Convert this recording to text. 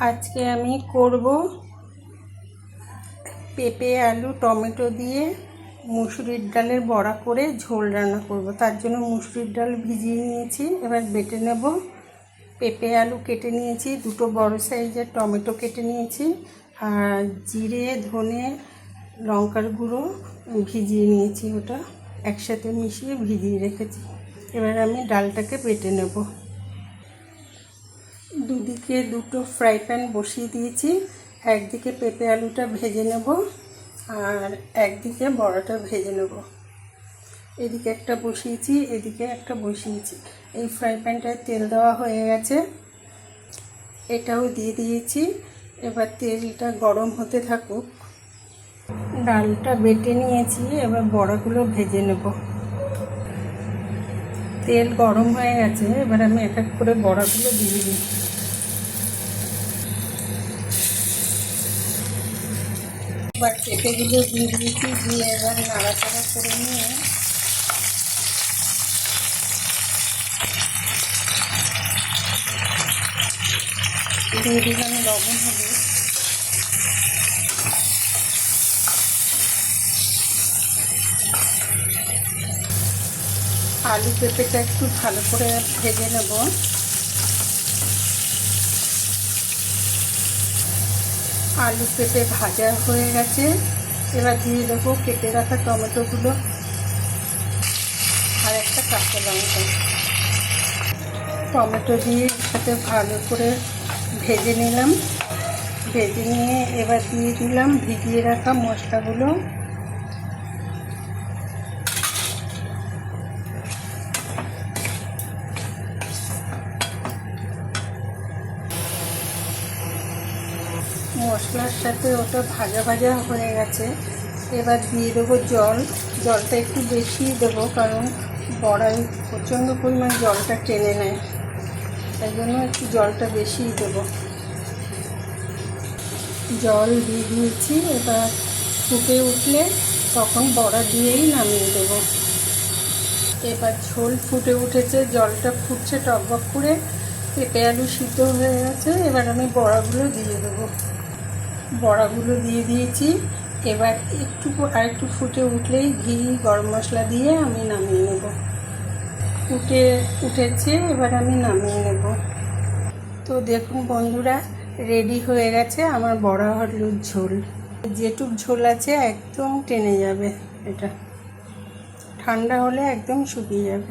আজকে আমি করব পেঁপে আলু টমেটো দিয়ে মুসুরির ডালের বড়া করে ঝোল রান্না করব। তার জন্য মুসুরির ডাল ভিজিয়ে নিয়েছি, এবার বেটে নেব। পেঁপে আলু কেটে নিয়েছি, দুটো বড় সাইজের টমেটো কেটে নিয়েছি, আর জিরে ধনে লঙ্কার গুঁড়ো ভিজিয়ে নিয়েছি, ওটা একসাথে মিশিয়ে ভিজিয়ে রেখেছি। এবার আমি ডালটাকে বেটে নেব। দুদিকে দুটো ফ্রাই প্যান বসিয়ে দিয়েছি, একদিকে পেঁপে আলুটা ভেজে নেব আর একদিকে বড়াটা ভেজে নেব। এদিকে একটা বসিয়েছি, এদিকে একটা বসিয়েছি। এই ফ্রাই প্যানটায় তেল দেওয়া হয়ে গেছে, এটাও দিয়ে দিয়েছি। এবার তেলটা গরম হতে থাকুক। ডালটা বেটে নিয়েছি, এবার বড়াগুলো ভেজে নেব। তেল গরম হয়ে গেছে, এবার আমি এক এক করে বড়াগুলো দিয়ে দিই। এবার পেঁপেগুলো দিয়ে দিয়েছি, দিয়ে এবার নাড়াচাড়া করে নিয়ে দিয়ে দিলাম লবণ হলুদ। আলু পেঁপেটা একটু ভালো করে ভেজে নেব। আলু পেঁপে ভাজা হয়ে গেছে, এবার দিয়ে দেবো কেটে রাখা টমেটোগুলো আর একটা কাঁচা লঙ্কা। টমেটো দিয়ে সাথে ভালো করে ভেজে নিলাম। ভেজে নিয়ে এবার দিয়ে দিলাম ভিজিয়ে রাখা মশলাগুলো। মশলার সাথে ওটা ভাজা ভাজা হয়ে গেছে, এবার দিয়ে দেবো জল। জলটা একটু বেশি দেবো, কারণ বড়াই প্রচণ্ড পরিমাণ জলটা টেনে নেয়, তাই জন্য একটু জলটা বেশিই দেবো। জল দিয়ে দিয়েছি, এবার ফুটে উঠলে তখন বড়া দিয়েই নামিয়ে দেবো। এবার ঝোল ফুটে উঠেছে, জলটা ফুটছে টকবক করে, পেঁপে আলু সিদ্ধ হয়ে গেছে। এবার আমি বড়াগুলো দিয়ে দেবো। বড়াগুলো দিয়ে দিয়েছি, এবার আরেকটু ফুটে উঠলেই ঘি গরম মশলা দিয়ে আমি নামিয়ে নেব। উঠেছে, এবার আমি নামিয়ে নেব। তো দেখুন বন্ধুরা, রেডি হয়ে গেছে আমার বড়া আলুর ঝোল। যেটুক ঝোল আছে একদম টেনে যাবে, এটা ঠান্ডা হলে একদম শুকিয়ে যাবে।